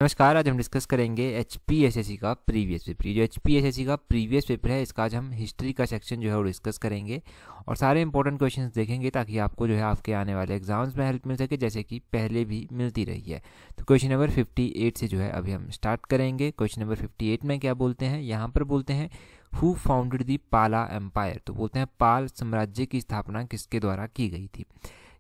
नमस्कार। आज हम डिस्कस करेंगे एचपीएसएससी का प्रीवियस पेपर। ये जो एचपीएसएससी का प्रीवियस पेपर है, इसका आज हम हिस्ट्री का सेक्शन जो है वो डिस्कस करेंगे और सारे इंपॉर्टेंट क्वेश्चंस देखेंगे ताकि आपको जो है आपके आने वाले एग्जाम्स में हेल्प मिल सके, जैसे कि पहले भी मिलती रही है। तो क्वेश्चन नंबर 58 से जो है अभी हम स्टार्ट करेंगे। क्वेश्चन नंबर 58 में क्या बोलते हैं, यहाँ पर बोलते हैं हु फाउंडेड दी पाला एम्पायर। तो बोलते हैं पाल साम्राज्य की स्थापना किसके द्वारा की गई थी।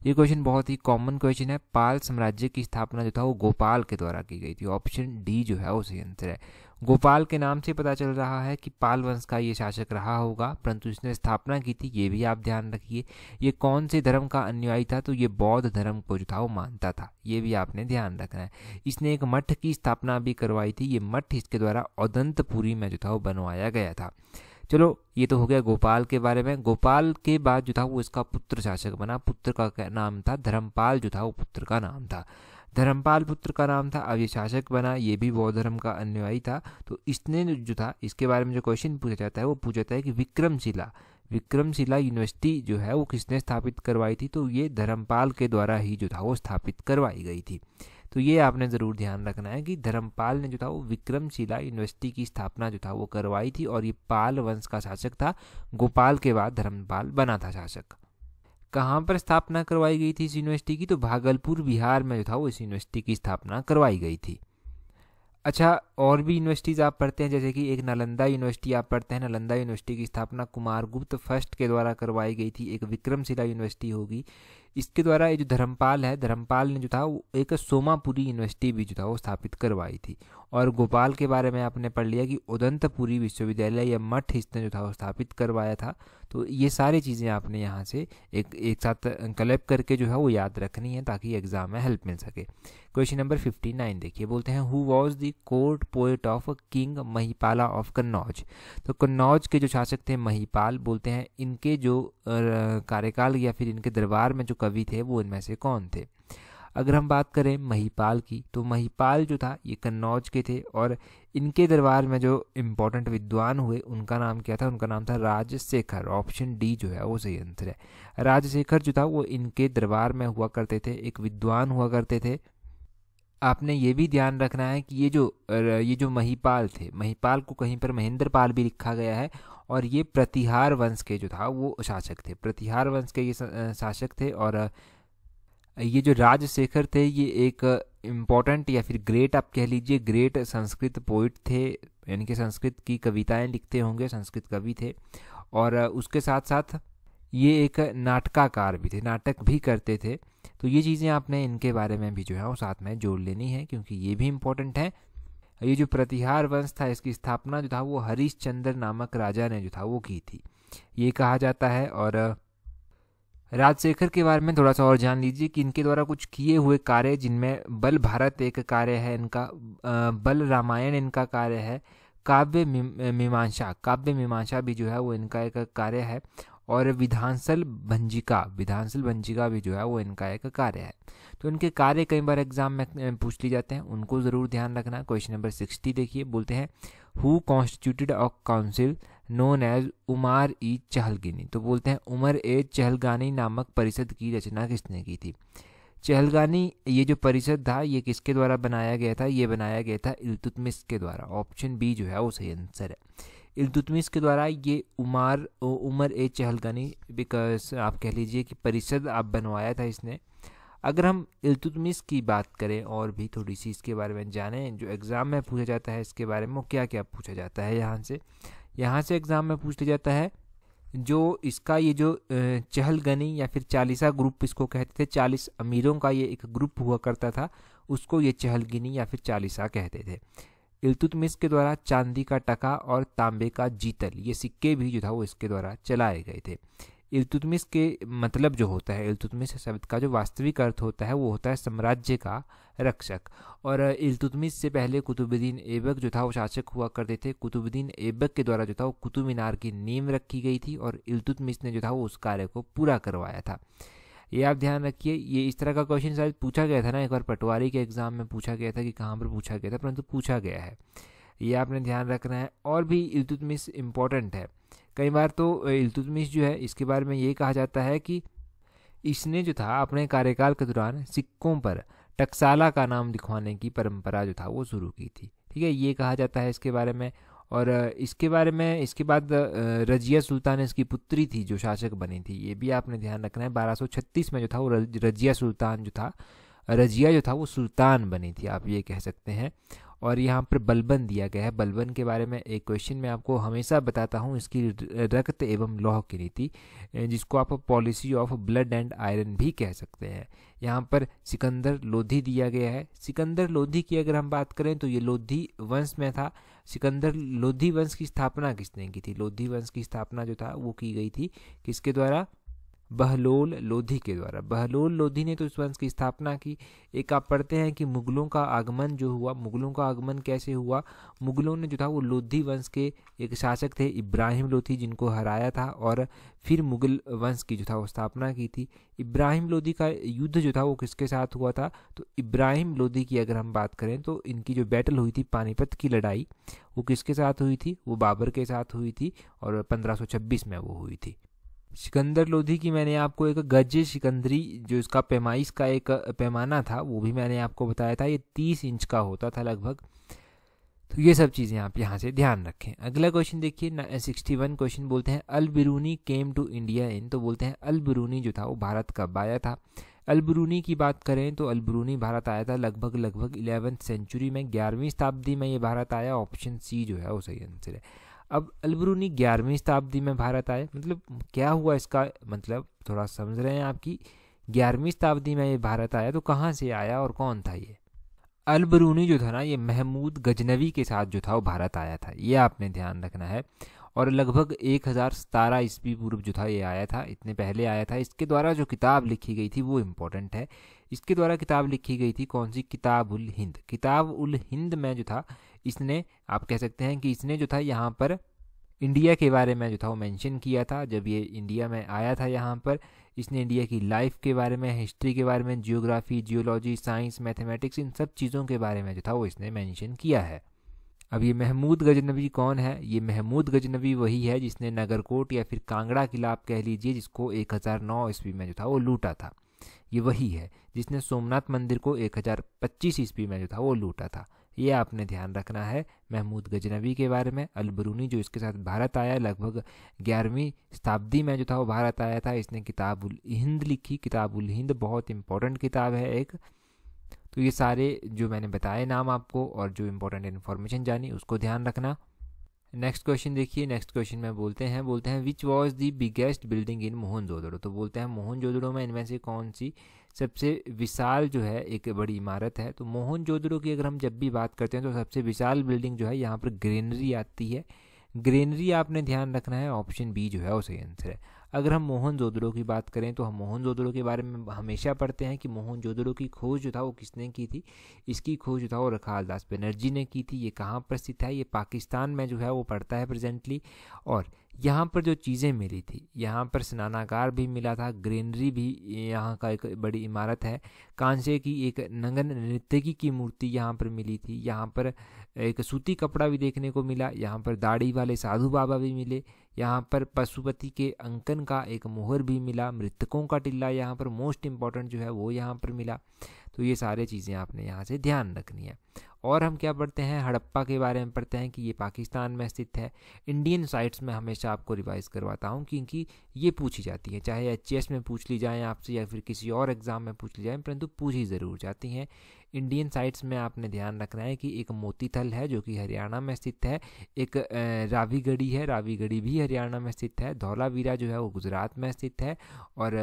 ये क्वेश्चन बहुत ही कॉमन क्वेश्चन है। पाल साम्राज्य की स्थापना जो था वो गोपाल के द्वारा की गई थी। ऑप्शन डी जो है वो सही आंसर है। गोपाल के नाम से पता चल रहा है कि पाल वंश का ये शासक रहा होगा, परंतु इसने स्थापना की थी ये भी आप ध्यान रखिए। ये कौन से धर्म का अनुयायी था, तो ये बौद्ध धर्म को जो था वो मानता था, ये भी आपने ध्यान रखना है। इसने एक मठ की स्थापना भी करवाई थी। ये मठ इसके द्वारा उदंतपुरी में जो था वो बनवाया गया था। चलो, ये तो हो गया गोपाल के बारे में। गोपाल के बाद जो था वो इसका पुत्र शासक बना। पुत्र का नाम था धर्मपाल, जो था वो पुत्र का नाम था। धर्मपाल पुत्र का नाम था। अब ये शासक बना, ये भी बौद्ध धर्म का अनुयायी था। तो इसने जो था, इसके बारे में जो क्वेश्चन पूछा जाता है वो पूछा जाता है कि विक्रमशिला यूनिवर्सिटी जो है वो किसने स्थापित करवाई थी। तो ये धर्मपाल के द्वारा ही जो था वो स्थापित करवाई गई थी। तो ये आपने ज़रूर ध्यान रखना है कि धर्मपाल ने जो था वो विक्रमशिला यूनिवर्सिटी की स्थापना जो था वो करवाई थी और ये पाल वंश का शासक था। गोपाल के बाद धर्मपाल बना था शासक। कहाँ पर स्थापना करवाई गई थी इस यूनिवर्सिटी की, तो भागलपुर बिहार में जो था वो इस यूनिवर्सिटी की स्थापना करवाई गई थी। अच्छा, और भी यूनिवर्सिटीज़ आप पढ़ते हैं, जैसे कि एक नालंदा यूनिवर्सिटी आप पढ़ते हैं। नालंदा यूनिवर्सिटी की स्थापना कुमारगुप्त फर्स्ट के द्वारा करवाई गई थी। एक विक्रमशिला यूनिवर्सिटी होगी, इसके द्वारा ये जो धर्मपाल है, धर्मपाल ने जो था वो एक सोमापुरी यूनिवर्सिटी भी जो था वो स्थापित करवाई थी। और गोपाल के बारे में आपने पढ़ लिया कि उदंतपुरी विश्वविद्यालय या मठ इसने जो था वो स्थापित करवाया था। तो ये सारी चीज़ें आपने यहाँ से एक साथ कलेक्ट करके जो है वो याद रखनी है ताकि एग्जाम में हेल्प मिल सके। क्वेश्चन नंबर 59 देखिए, बोलते हैं who was the court poet of king Mahipala of Kannauj. तो कन्नौज के जो शासक थे महिपाल, बोलते हैं इनके जो कार्यकाल या फिर इनके दरबार में जो कवि थे वो इनमें से कौन थे। अगर हम बात करें महिपाल की, तो महिपाल जो था ये कन्नौज के थे और इनके दरबार में जो इम्पोर्टेंट विद्वान हुए उनका नाम क्या था, उनका नाम था राजशेखर। ऑप्शन डी जो है वो सही आंसर है। राजशेखर जो था वो इनके दरबार में हुआ करते थे, एक विद्वान हुआ करते थे। आपने ये भी ध्यान रखना है कि ये जो महिपाल थे, महिपाल को कहीं पर महेंद्रपाल भी लिखा गया है और ये प्रतिहार वंश के जो था वो शासक थे। प्रतिहार वंश के ये शासक थे। और ये जो राजशेखर थे ये एक इम्पॉर्टेंट या फिर ग्रेट, आप कह लीजिए ग्रेट संस्कृत पोइट थे, यानी कि संस्कृत की कविताएं लिखते होंगे, संस्कृत कवि थे। और उसके साथ साथ ये एक नाटकाकार भी थे, नाटक भी करते थे। तो ये चीज़ें आपने इनके बारे में भी जो है वो साथ में जोड़ लेनी है क्योंकि ये भी इम्पोर्टेंट है। ये जो प्रतिहार वंश था इसकी स्थापना जो था वो हरिश्चंद्र नामक राजा ने जो था वो की थी, ये कहा जाता है। और राजशेखर के बारे में थोड़ा सा और जान लीजिए कि इनके द्वारा कुछ किए हुए कार्य, जिनमें बल भारत एक कार्य है इनका, बल रामायण इनका कार्य है, काव्य मीमांसा भी जो है वो इनका एक कार्य है। और विधानसल भंजिका भी जो है वो इनका एक कार्य है। तो इनके कार्य कई बार एग्जाम में पूछ लिए जाते हैं, उनको ज़रूर ध्यान रखना। क्वेश्चन नंबर 60 देखिए, बोलते हैं who constituted a council known as Umar e Chahalgani. तो बोलते हैं उमर ए चहलगानी नामक परिषद की रचना किसने की थी। चहलगानी ये जो परिषद था ये किसके द्वारा बनाया गया था, ये बनाया गया था इल्तुतमिश के द्वारा। ऑप्शन बी जो है वो सही आंसर है। इल्तुतमिश के द्वारा ये उमर ए चहलगानी बिकॉज आप कह लीजिए कि परिषद आप बनवाया था इसने। अगर हम इल्तुतमिश की बात करें और भी थोड़ी सी इसके बारे में जानें, जो एग्ज़ाम में पूछा जाता है इसके बारे में, क्या क्या पूछा जाता है यहाँ से एग्ज़ाम में पूछ लिया जाता है जो इसका ये जो चहलगानी या फिर चालीसा ग्रुप इसको कहते थे, 40 अमीरों का ये एक ग्रुप हुआ करता था, उसको ये चहलगानी या फिर चालीसा कहते थे। इल्तुतमिश के द्वारा चांदी का टका और तांबे का जीतल ये सिक्के भी जो था वो इसके द्वारा चलाए गए थे। इल्तुतमिश के मतलब जो होता है, इल्तुतमिश शब्द का जो वास्तविक अर्थ होता है वो होता है साम्राज्य का रक्षक। और इल्तुतमिश से पहले कुतुबुद्दीन ऐबक जो था वो शासक हुआ करते थे। कुतुबुद्दीन ऐबक के द्वारा जो था वो कुतुब मीनार की नींव रखी गई थी और इल्तुतमिश ने जो था वो उस कार्य को पूरा करवाया था। ये आप ध्यान रखिए। ये इस तरह का क्वेश्चन शायद पूछा गया था ना, एक बार पटवारी के एग्जाम में पूछा गया था कि कहाँ पर पूछा गया था, परंतु पूछा गया है, ये आपने ध्यान रखना है। और भी इल्तुतमिश इम्पोर्टेंट है। कई बार तो इल्तुतमिश जो है इसके बारे में ये कहा जाता है कि इसने जो था अपने कार्यकाल के दौरान सिक्कों पर टकसाला का नाम लिखवाने की परंपरा जो था वो शुरू की थी। ठीक है, ये कहा जाता है इसके बारे में। और इसके बारे में इसके बाद रजिया सुल्तान इसकी पुत्री थी जो शासक बनी थी, ये भी आपने ध्यान रखना है। 1236 में जो था वो रजिया सुल्तान जो था, रजिया जो था वो सुल्तान बनी थी, आप ये कह सकते हैं। और यहाँ पर बलबन दिया गया है। बलबन के बारे में एक क्वेश्चन मैं आपको हमेशा बताता हूँ, इसकी रक्त एवं लौह की नीति, जिसको आप policy of blood and iron भी कह सकते हैं। यहाँ पर सिकंदर लोधी दिया गया है। सिकंदर लोधी की अगर हम बात करें तो ये लोधी वंश में था। सिकंदर लोधी वंश की स्थापना किसने की थी? लोधी वंश की स्थापना जो था वो की गई थी किसके द्वारा? बहलोल लोधी के द्वारा। बहलोल लोधी ने तो इस वंश की स्थापना की। एक आप पढ़ते हैं कि मुगलों का आगमन जो हुआ, मुगलों का आगमन कैसे हुआ? मुगलों ने जो था वो लोधी वंश के एक शासक थे इब्राहिम लोधी, जिनको हराया था और फिर मुगल वंश की जो था वो स्थापना की थी। इब्राहिम लोधी का युद्ध जो था वो किसके साथ हुआ था? तो इब्राहिम लोधी की अगर हम बात करें तो इनकी जो बैटल हुई थी, पानीपत की लड़ाई, वो किसके साथ हुई थी? वो बाबर के साथ हुई थी और 1526 में वो हुई थी। सिकंदर लोधी की मैंने आपको एक गज सिकंदरी जो इसका पैमाइश का एक पैमाना था वो भी मैंने आपको बताया था, ये 30 इंच का होता था लगभग। तो ये सब चीज़ें आप यहाँ से ध्यान रखें। अगला क्वेश्चन देखिए, 61 क्वेश्चन बोलते हैं Al Biruni came to India in. तो बोलते हैं अल बिरूनी जो था वो भारत कब आया था? अल बिरूनी की बात करें तो अल बिरूनी भारत आया था लगभग 11वीं सेंचुरी में, 11वीं शताब्दी में ये भारत आया। ऑप्शन सी जो है वो सही आंसर है। अब अल बिरूनी 11वीं शताब्दी में भारत आए, मतलब क्या हुआ इसका मतलब थोड़ा समझ रहे हैं आपकी। 11वीं शताब्दी में ये भारत आया तो कहाँ से आया और कौन था ये? अल बिरूनी जो था ना, ये महमूद गजनवी के साथ जो था वो भारत आया था, ये आपने ध्यान रखना है। और लगभग 1017 ईस्वी पूर्व जो था ये आया था, इतने पहले आया था। इसके द्वारा जो किताब लिखी गई थी वो इम्पोर्टेंट है। इसके द्वारा किताब लिखी गई थी कौन सी? किताब उल हिंद। किताब उल हिंद में जो था इसने, आप कह सकते हैं कि इसने जो था यहाँ पर इंडिया के बारे में जो था वो मेंशन किया था। जब ये इंडिया में आया था यहाँ पर, इसने इंडिया की लाइफ के बारे में, हिस्ट्री के बारे में, जियोग्राफी, जियोलॉजी, साइंस, मैथमेटिक्स, इन सब चीज़ों के बारे में जो था वो इसने मेंशन किया है। अब ये महमूद गजनवी कौन है? ये महमूद गजनवी वही है जिसने नगरकोट या फिर कांगड़ा किला आप कह लीजिए, जिसको 1009 ईस्वी में जो था वो लूटा था। ये वही है जिसने सोमनाथ मंदिर को 1025 ईस्वी में जो था वो लूटा था। ये आपने ध्यान रखना है महमूद गजनवी के बारे में। अल बिरूनी जो इसके साथ भारत आया लगभग 11वीं शताब्दी में जो था वो भारत आया था। इसने किताब उल हिंद लिखी। किताब उल हिंद बहुत इंपॉर्टेंट किताब है एक। तो ये सारे जो मैंने बताए नाम आपको और जो इंपॉर्टेंट इन्फॉर्मेशन जानी उसको ध्यान रखना। नेक्स्ट क्वेश्चन देखिए। नेक्स्ट क्वेश्चन में बोलते हैं which was the biggest building in Mohenjodaro. तो बोलते हैं मोहनजोदड़ो में इनमें से कौन सी सबसे विशाल जो है एक बड़ी इमारत है? तो मोहनजोदड़ो की अगर हम जब भी बात करते हैं तो सबसे विशाल बिल्डिंग जो है यहाँ पर ग्रेनरी आती है। ग्रेनरी आपने ध्यान रखना है, ऑप्शन बी जो है वो सही आंसर है। अगर हम मोहनजोदड़ो की बात करें तो हम मोहनजोदड़ो के बारे में हमेशा पढ़ते हैं कि मोहनजोदड़ो की खोज जो था वो किसने की थी? इसकी खोज जो था वो रखाल दास बनर्जी ने की थी। ये कहाँ पर स्थित है? ये पाकिस्तान में जो है वो पड़ता है प्रेजेंटली। और यहाँ पर जो चीज़ें मिली थी, यहाँ पर स्नानागार भी मिला था, ग्रेनरी भी यहाँ का एक बड़ी इमारत है, कांसे की एक नंगन नृत्यकी की मूर्ति यहाँ पर मिली थी, यहाँ पर एक सूती कपड़ा भी देखने को मिला, यहाँ पर दाढ़ी वाले साधु बाबा भी मिले, यहाँ पर पशुपति के अंकन का एक मोहर भी मिला, मृतकों का टिल्ला यहाँ पर मोस्ट इम्पॉर्टेंट जो है वो यहाँ पर मिला। तो ये सारे चीज़ें आपने यहाँ से ध्यान रखनी है। और हम क्या पढ़ते हैं? हड़प्पा के बारे में पढ़ते हैं कि ये पाकिस्तान में स्थित है। इंडियन साइट्स में हमेशा आपको रिवाइज करवाता हूँ क्योंकि ये पूछी जाती है, चाहे एचएस में पूछ ली जाए आपसे या फिर किसी और एग्जाम में पूछ ली जाए, परंतु पूछी ज़रूर जाती हैं। इंडियन साइट्स में आपने ध्यान रखना है कि एक मोतीथल है जो कि हरियाणा में स्थित है, एक रावीगढ़ी है, रावीगढ़ी भी हरियाणा में स्थित है, धौलावीरा जो है वो गुजरात में स्थित है, और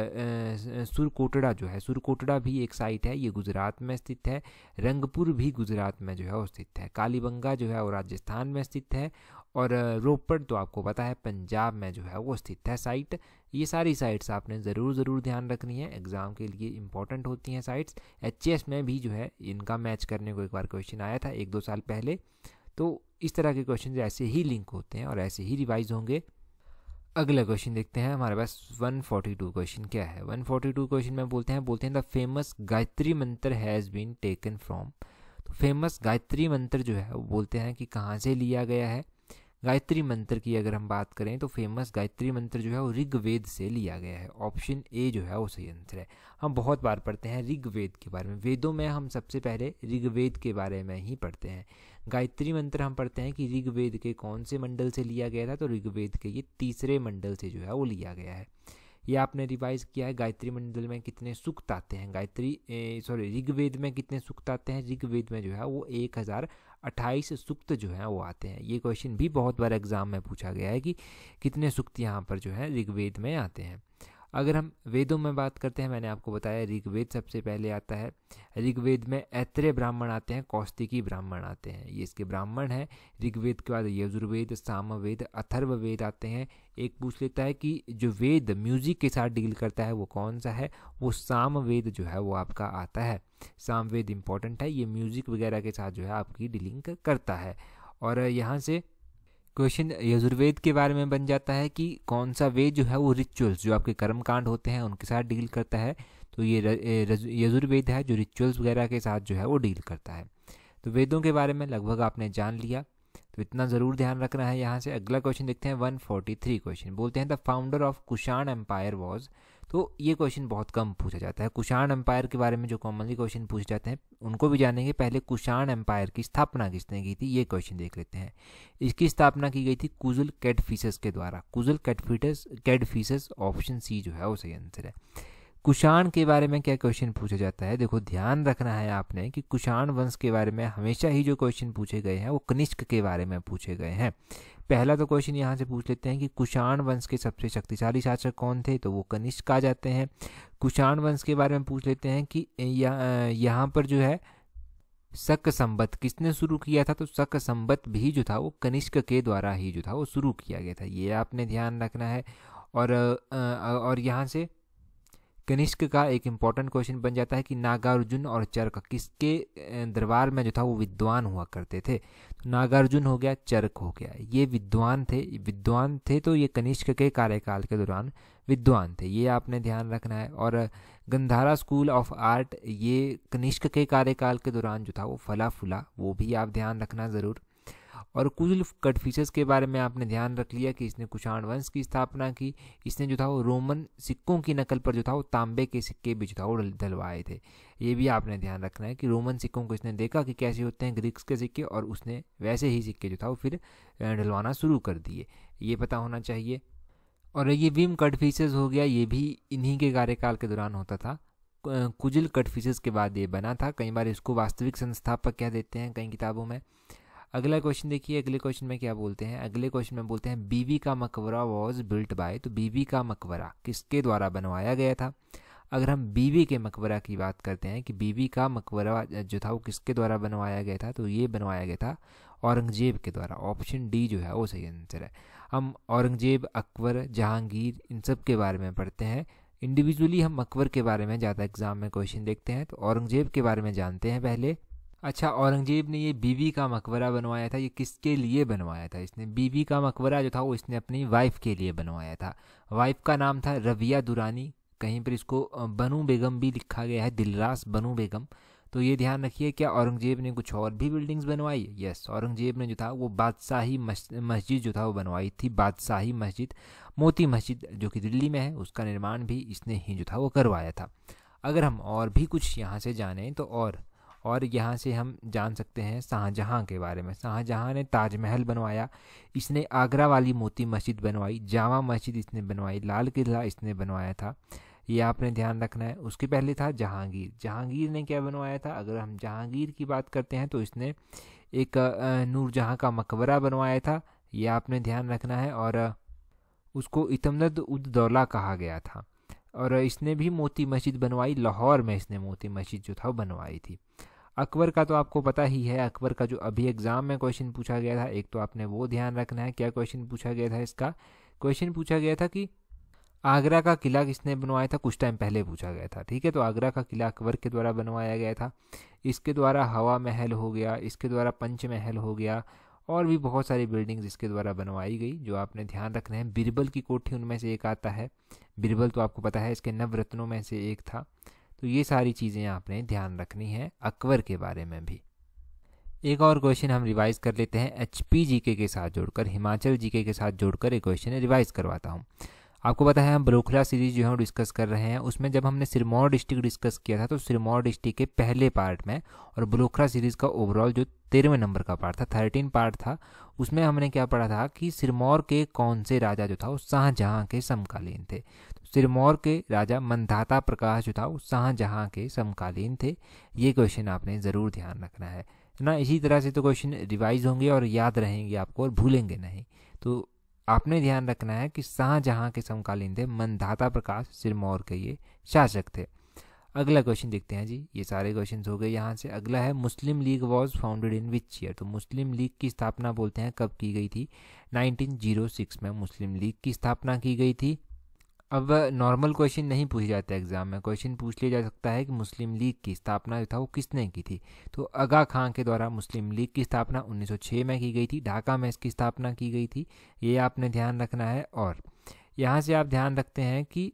सुरकोटड़ा जो है, सुरकोटड़ा भी एक साइट है, ये गुजरात में स्थित है, रंगपुर भी गुजरात में जो है वो स्थित है, कालीबंगा जो है वो राजस्थान में स्थित है, और रोपड़ तो आपको पता है पंजाब में जो है वो स्थित है साइट। ये सारी साइट्स आपने ज़रूर ध्यान रखनी है, एग्ज़ाम के लिए इंपॉर्टेंट होती हैं साइट्स। एचएस में भी जो है इनका मैच करने को एक बार क्वेश्चन आया था 1-2 साल पहले। तो इस तरह के क्वेश्चन ऐसे ही लिंक होते हैं और ऐसे ही रिवाइज होंगे। अगला क्वेश्चन देखते हैं, हमारे पास 142 क्वेश्चन क्या है। 142 क्वेश्चन में बोलते हैं द फेमस गायत्री मंत्र हैज़ बीन टेकन फ्रॉम। तो फेमस गायत्री मंत्र जो है वो बोलते हैं कि कहाँ से लिया गया है। गायत्री मंत्र की अगर हम बात करें तो फेमस गायत्री मंत्र जो है वो ऋग्वेद से लिया गया है। ऑप्शन ए जो है वो सही आंसर है। हम बहुत बार पढ़ते हैं ऋग्वेद के बारे में, वेदों में हम सबसे पहले ऋग्वेद के बारे में ही पढ़ते हैं। गायत्री मंत्र हम पढ़ते हैं कि ऋग्वेद के कौन से मंडल से लिया गया था, तो ऋग्वेद के ये तीसरे मंडल से जो है वो लिया गया है। ये आपने रिवाइज किया है। गायत्री मंडल में कितने सूक्त आते हैं, ऋग्वेद में कितने सूक्त आते हैं? ऋग्वेद में जो है वो 1028 सूक्त जो है वो आते हैं। ये क्वेश्चन भी बहुत बार एग्जाम में पूछा गया है कि कितने सूक्त यहाँ पर जो है ऋग्वेद में आते हैं। अगर हम वेदों में बात करते हैं, मैंने आपको बताया ऋग्वेद सबसे पहले आता है। ऋग्वेद में ऐत्रेय ब्राह्मण आते हैं, कौस्तिकी ब्राह्मण आते हैं, ये इसके ब्राह्मण हैं। ऋग्वेद के बाद यजुर्वेद, सामवेद, अथर्ववेद आते हैं। एक पूछ लेता है कि जो वेद म्यूजिक के साथ डील करता है वो कौन सा है, वो सामवेद जो है वो आपका आता है। सामवेद इंपॉर्टेंट है, ये म्यूजिक वगैरह के साथ जो है आपकी डीलिंग करता है। और यहाँ से क्वेश्चन यजुर्वेद के बारे में बन जाता है कि कौन सा वेद जो है वो रिचुअल्स जो आपके कर्मकांड होते हैं उनके साथ डील करता है, तो ये यजुर्वेद है जो रिचुअल्स वगैरह के साथ जो है वो डील करता है। तो वेदों के बारे में लगभग आपने जान लिया, तो इतना ज़रूर ध्यान रखना है। यहाँ से अगला क्वेश्चन देखते हैं 143 क्वेश्चन। बोलते हैं the founder of Kushan empire was, तो ये क्वेश्चन बहुत कम पूछा जाता है। कुषाण एम्पायर के बारे में जो कॉमनली क्वेश्चन पूछे जाते हैं उनको भी जानेंगे। पहले कुषाण एम्पायर की स्थापना किसने की थी, ये क्वेश्चन देख लेते हैं। इसकी स्थापना की गई थी कुजुल कैडफिसेस के द्वारा। कुजुल कैडफिसेस, ऑप्शन सी जो है वो सही आंसर है। कुषाण के बारे में क्या क्वेश्चन पूछा जाता है, देखो ध्यान रखना है आपने कि कुषाण वंश के बारे में हमेशा ही जो क्वेश्चन पूछे गए हैं वो कनिष्क के बारे में पूछे गए हैं। पहला तो क्वेश्चन यहाँ से पूछ लेते हैं कि कुषाण वंश के सबसे शक्तिशाली शासक कौन थे, तो वो कनिष्क आ जाते हैं। कुषाण वंश के बारे में पूछ लेते हैं कि यहाँ पर जो है शक संवत किसने शुरू किया था, तो शक संवत भी जो था वो कनिष्क के द्वारा ही जो था वो शुरू किया गया था, ये आपने ध्यान रखना है। और यहाँ से कनिष्क का एक इम्पॉर्टेंट क्वेश्चन बन जाता है कि नागार्जुन और चरक किसके दरबार में जो था वो विद्वान हुआ करते थे। तो नागार्जुन हो गया, चरक हो गया, ये विद्वान थे तो ये कनिष्क के कार्यकाल के दौरान विद्वान थे, ये आपने ध्यान रखना है। और गंधारा स्कूल ऑफ आर्ट ये कनिष्क के कार्यकाल के दौरान जो था वो फला फूला, वो भी आप ध्यान रखना ज़रूर। और कुजुल कैडफिसेस के बारे में आपने ध्यान रख लिया कि इसने कुषाण वंश की स्थापना की। इसने जो था वो रोमन सिक्कों की नकल पर जो था वो तांबे के सिक्के भी जो था वो डलवाए थे, ये भी आपने ध्यान रखना है कि रोमन सिक्कों को इसने देखा कि कैसे होते हैं ग्रीक्स के सिक्के, और उसने वैसे ही सिक्के जो था वो फिर डलवाना शुरू कर दिए, ये पता होना चाहिए। और ये विम कैडफिसेस हो गया, ये भी इन्हीं के कार्यकाल के दौरान होता था। कुजुल कैडफिसेस के बाद ये बना था, कई बार इसको वास्तविक संस्थापक कह देते हैं कई किताबों में। अगला क्वेश्चन देखिए, अगले क्वेश्चन में क्या बोलते हैं, अगले क्वेश्चन में बोलते हैं बीबी का मकबरा वॉज बिल्ट बाय, तो बीबी का मकबरा किसके द्वारा बनवाया गया था। अगर हम बीबी के मकबरा की बात करते हैं कि बीबी का मकबरा जो था वो किसके द्वारा बनवाया गया था, तो ये बनवाया गया था औरंगजेब के द्वारा। ऑप्शन डी जो है वो सही आंसर है। हम औरंगजेब, अकबर, जहांगीर इन सब के बारे में पढ़ते हैं, इंडिविजुअली हम अकबर के बारे में ज़्यादा एग्जाम में क्वेश्चन देखते हैं। तो औरंगजेब के बारे में जानते हैं पहले। अच्छा, औरंगजेब ने ये बीबी का मकबरा बनवाया था, ये किसके लिए बनवाया था? इसने बीबी का मकबरा जो था वो इसने अपनी वाइफ के लिए बनवाया था। वाइफ का नाम था रबिया दुरानी, कहीं पर इसको बनू बेगम भी लिखा गया है, दिलरास बनू बेगम। तो ये ध्यान रखिए। क्या औरंगजेब ने कुछ और भी बिल्डिंग्स बनवाई? यस, औरंगजेब ने जो था वो बादशाही मस्जिद जो था वो बनवाई थी, बादशाही मस्जिद, मोती मस्जिद जो कि दिल्ली में है, उसका निर्माण भी इसने ही जो था वो करवाया था। अगर हम और भी कुछ यहाँ से जानें तो और यहाँ से हम जान सकते हैं शाहजहाँ के बारे में। शाहजहाँ ने ताजमहल बनवाया, इसने आगरा वाली मोती मस्जिद बनवाई, जामा मस्जिद इसने बनवाई, लाल किला इसने बनवाया था, ये आपने ध्यान रखना है। उसके पहले था जहांगीर। जहांगीर ने क्या बनवाया था? अगर हम जहांगीर की बात करते हैं तो इसने एक नूरजहाँ का मकबरा बनवाया था, ये आपने ध्यान रखना है। और उसको इतमद उद दौला कहा गया था। और इसने भी मोती मस्जिद बनवाई, लाहौर में इसने मोती मस्जिद जो था बनवाई थी। अकबर का तो आपको पता ही है, अकबर का जो अभी एग्जाम में क्वेश्चन पूछा गया था, एक तो आपने वो ध्यान रखना है। क्या क्वेश्चन पूछा गया था? इसका क्वेश्चन पूछा गया था कि आगरा का किला किसने बनवाया था, कुछ टाइम पहले पूछा गया था, ठीक है। तो आगरा का किला अकबर के द्वारा बनवाया गया था। इसके द्वारा हवा महल हो गया, इसके द्वारा पंच महल हो गया, और भी बहुत सारी बिल्डिंग्स इसके द्वारा बनवाई गई, जो आपने ध्यान रखना है। बीरबल की कोठी उनमें से एक आता है, बीरबल तो आपको पता है इसके नवरत्नों में से एक था। तो ये सारी चीज़ें आपने ध्यान रखनी है अकबर के बारे में भी। एक और क्वेश्चन हम रिवाइज कर लेते हैं एचपी जीके के साथ जोड़कर, हिमाचल जीके के साथ जोड़कर एक क्वेश्चन रिवाइज करवाता हूँ। आपको पता है हम बलोखला सीरीज जो है डिस्कस कर रहे हैं, उसमें जब हमने सिरमौर डिस्ट्रिक्ट डिस्कस किया था तो सिरमौर डिस्ट्रिक्ट के पहले पार्ट में, और बलोखला सीरीज का ओवरऑल जो 13वें नंबर का पार्ट था, 13 पार्ट था, उसमें हमने क्या पढ़ा था कि सिरमौर के कौन से राजा जो था वो शाहजहाँ के समकालीन थे। तो सिरमौर के राजा मंधाता प्रकाश जो था वो शाहजहाँ के समकालीन थे। ये क्वेश्चन आपने ज़रूर ध्यान रखना है ना। इसी तरह से तो क्वेश्चन रिवाइज होंगे और याद रहेंगे आपको और भूलेंगे नहीं। तो आपने ध्यान रखना है कि शाहजहाँ के समकालीन थे, मंधाता प्रकाश सिरमौर के ये शासक थे। अगला क्वेश्चन देखते हैं जी, ये सारे क्वेश्चन हो गए यहाँ से। अगला है Muslim League was founded in which year. तो मुस्लिम लीग की स्थापना बोलते हैं कब की गई थी, 1906 में मुस्लिम लीग की स्थापना की गई थी। अब नॉर्मल क्वेश्चन नहीं पूछे जाते एग्जाम में, क्वेश्चन पूछ लिया जा सकता है कि मुस्लिम लीग की स्थापना जो था वो किसने की थी। तो आगा खां के द्वारा मुस्लिम लीग की स्थापना 1906 में की गई थी, ढाका में इसकी स्थापना की गई थी, ये आपने ध्यान रखना है। और यहाँ से आप ध्यान रखते हैं कि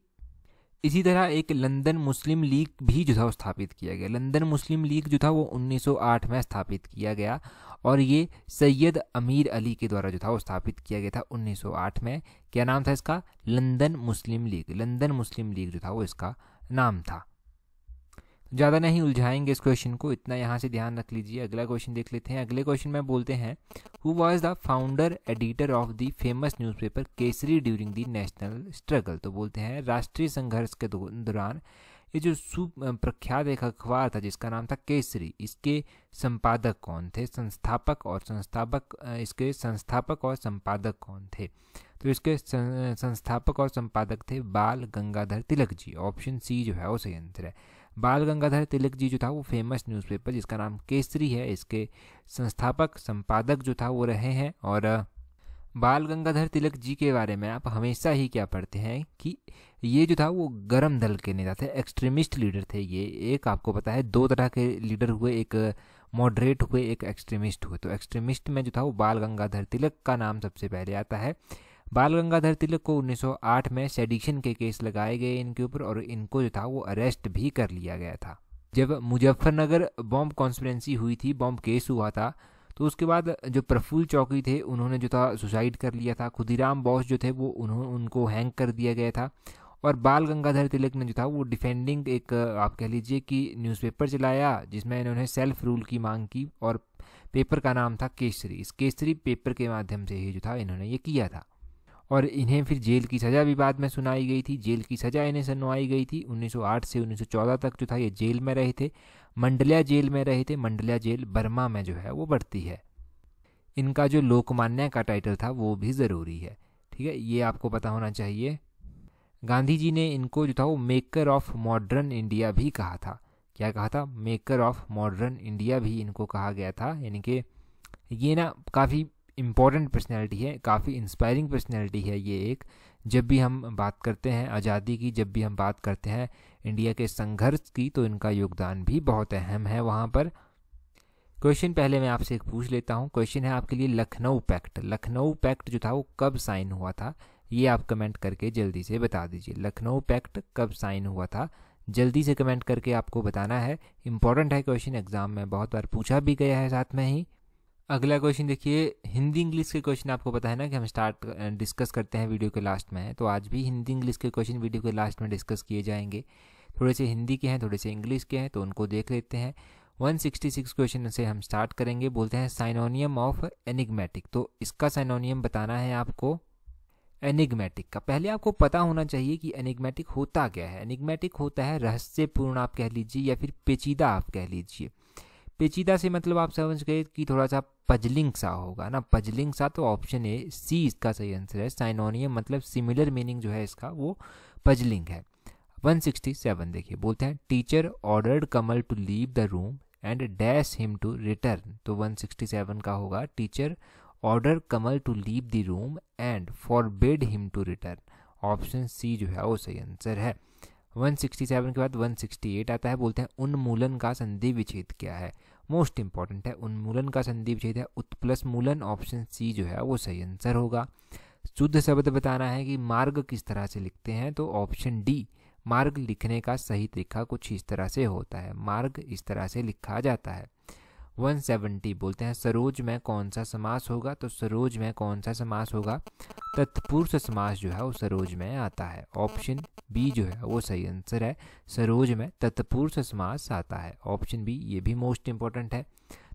इसी तरह एक लंदन मुस्लिम लीग भी जो था वो स्थापित किया गया। लंदन मुस्लिम लीग जो था वो 1908 में स्थापित किया गया, और ये सैयद अमीर अली के द्वारा जो था वो स्थापित किया गया था 1908 में। क्या नाम था इसका, लंदन मुस्लिम लीग। लंदन मुस्लिम लीग जो था वो इसका नाम था। ज़्यादा नहीं उलझाएंगे इस क्वेश्चन को, इतना यहाँ से ध्यान रख लीजिए। अगला क्वेश्चन देख लेते हैं। अगले क्वेश्चन में बोलते हैं who was the founder editor of the famous newspaper Kesari during the national struggle. तो बोलते हैं राष्ट्रीय संघर्ष के दौरान ये जो सुप्रख्यात एक अखबार था जिसका नाम था केसरी, इसके संपादक कौन थे, संस्थापक और इसके संस्थापक और संपादक कौन थे। तो इसके संस्थापक और संपादक थे बाल गंगाधर तिलक जी। ऑप्शन सी जो है वो सही आंसर है। बाल गंगाधर तिलक जी जो था वो फेमस न्यूज़पेपर जिसका नाम केसरी है, इसके संस्थापक संपादक जो था वो रहे हैं। और बाल गंगाधर तिलक जी के बारे में आप हमेशा ही क्या पढ़ते हैं कि ये जो था वो गर्म दल के नेता थे, एक्सट्रीमिस्ट लीडर थे। ये एक आपको पता है दो तरह के लीडर हुए, एक मॉडरेट हुए, एक एक्सट्रीमिस्ट हुए। तो एक्सट्रीमिस्ट में जो था वो बाल गंगाधर तिलक का नाम सबसे पहले आता है। बाल गंगाधर तिलक को 1908 में सेडिशन के केस लगाए गए इनके ऊपर, और इनको जो था वो अरेस्ट भी कर लिया गया था। जब मुजफ्फरनगर बॉम्ब कॉन्स्पिरेंसी हुई थी, बॉम्ब केस हुआ था, तो उसके बाद जो प्रफुल्ल चौकी थे उन्होंने जो था सुसाइड कर लिया था। खुदीराम बोस जो थे वो उनको हैंग कर दिया गया था। और बाल गंगाधर तिलक ने जो था वो डिफेंडिंग एक आप कह लीजिए कि न्यूज़पेपर चलाया जिसमें इन्होंने सेल्फ रूल की मांग की, और पेपर का नाम था केसरी। इस केसरी पेपर के माध्यम से ही जो था इन्होंने ये किया था। और इन्हें फिर जेल की सज़ा भी बाद में सुनाई गई थी। जेल की सज़ा इन्हें सुनवाई गई थी। 1908 से 1914 तक जो था ये जेल में रहे थे, मंडलिया जेल में रहे थे। मंडलिया जेल बर्मा में जो है वो बढ़ती है। इनका जो लोकमान्य का टाइटल था वो भी ज़रूरी है, ठीक है, ये आपको पता होना चाहिए। गांधी जी ने इनको जो था वो मेकर ऑफ मॉडर्न इंडिया भी कहा था। क्या कहा था, मेकर ऑफ मॉडर्न इंडिया भी इनको कहा गया था। यानी कि ये ना काफ़ी इम्पॉर्टेंट पर्सनैलिटी है, काफ़ी इंस्पायरिंग पर्सनैलिटी है ये एक। जब भी हम बात करते हैं आज़ादी की, जब भी हम बात करते हैं इंडिया के संघर्ष की, तो इनका योगदान भी बहुत अहम है वहाँ पर। क्वेश्चन पहले मैं आपसे एक पूछ लेता हूँ। क्वेश्चन है आपके लिए लखनऊ पैक्ट। लखनऊ पैक्ट जो था वो कब साइन हुआ था, ये आप कमेंट करके जल्दी से बता दीजिए। लखनऊ पैक्ट कब साइन हुआ था, जल्दी से कमेंट करके आपको बताना है। इंपॉर्टेंट है क्वेश्चन, एग्जाम में बहुत बार पूछा भी गया है साथ में ही। अगला क्वेश्चन देखिए, हिंदी इंग्लिश के क्वेश्चन आपको पता है ना कि हम डिस्कस करते हैं वीडियो के लास्ट में, तो आज भी हिंदी इंग्लिश के क्वेश्चन वीडियो के लास्ट में डिस्कस किए जाएंगे। थोड़े से हिंदी के हैं, थोड़े से इंग्लिश के हैं, तो उनको देख लेते हैं। 166 क्वेश्चन से हम स्टार्ट करेंगे। बोलते हैं साइनोनियम ऑफ एनिग्मेटिक। तो इसका साइनोनियम बताना है आपको एनिग्मेटिक का। पहले आपको पता होना चाहिए कि एनिग्मेटिक होता क्या है। एनिग्मेटिक होता है रहस्यपूर्ण आप कह लीजिए, या फिर पेचीदा आप कह लीजिए। पेचीदा से मतलब आप समझ गए कि थोड़ा सा पजलिंग सा होगा ना, पजलिंग सा। तो ऑप्शन ए सी इसका सही आंसर है। साइनोनियम मतलब सिमिलर मीनिंग जो है इसका वो पजलिंग है। 167 देखिए, बोलते हैं teacher ordered Kamal to leave the room and dash him to return. तो 167 का होगा teacher order Kamal to leave the room and forbid him to return. Option C जो है वो सही आंसर है। 167 के बाद 168 आता है। बोलते हैं उन्मूलन का संधि विच्छेद क्या है। मोस्ट इंपॉर्टेंट है, उन्मूलन का संधि विच्छेद है उत्प्लस मूलन। ऑप्शन सी जो है वो सही आंसर होगा। शुद्ध शब्द बताना है कि मार्ग किस तरह से लिखते हैं, तो ऑप्शन डी मार्ग लिखने का सही तरीका कुछ इस तरह से होता है। मार्ग इस तरह से लिखा जाता है। 170 बोलते हैं सरोज में कौन सा समास होगा, तो सरोज में कौन सा समास होगा, तत्पुरुष समास जो है वो सरोज में आता है। ऑप्शन बी जो है वो सही आंसर है, सरोज में तत्पुरुष समास आता है। ऑप्शन बी ये भी मोस्ट इंपॉर्टेंट है।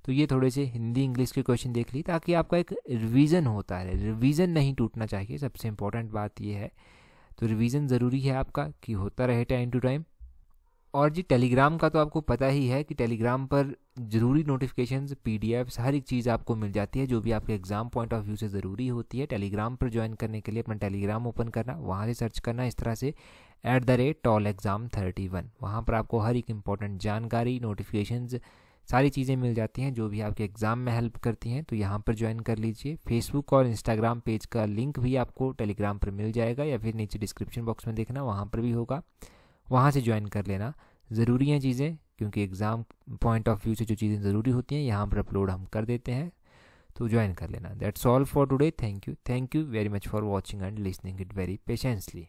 तो ये थोड़े से हिंदी इंग्लिश के क्वेश्चन देख ली ताकि आपका एक रिवीजन होता है, रिवीजन नहीं टूटना चाहिए, सबसे इंपॉर्टेंट बात ये है। तो रिवीजन ज़रूरी है आपका कि होता रहे टाइम टू टाइम। और जी टेलीग्राम का तो आपको पता ही है कि टेलीग्राम पर ज़रूरी नोटिफिकेशंस, पीडीएफ्स, हर एक चीज़ आपको मिल जाती है जो भी आपके एग्ज़ाम पॉइंट ऑफ व्यू से ज़रूरी होती है। टेलीग्राम पर ज्वाइन करने के लिए अपना टेलीग्राम ओपन करना, वहाँ से सर्च करना इस तरह से @tolexam31। वहाँ पर आपको हर एक इंपॉर्टेंट जानकारी, नोटिफिकेशंस, सारी चीज़ें मिल जाती हैं जो भी आपके एग्ज़ाम में हेल्प करती हैं। तो यहाँ पर ज्वाइन कर लीजिए। फेसबुक और इंस्टाग्राम पेज का लिंक भी आपको टेलीग्राम पर मिल जाएगा, या फिर नीचे डिस्क्रिप्शन बॉक्स में देखना, वहाँ पर भी होगा, वहाँ से ज्वाइन कर लेना। ज़रूरी हैं चीज़ें, क्योंकि एग्ज़ाम पॉइंट ऑफ व्यू से जो चीज़ें ज़रूरी होती हैं यहाँ पर अपलोड हम कर देते हैं, तो ज्वाइन कर लेना। That's all for today. Thank you very much for watching and listening it very patiently.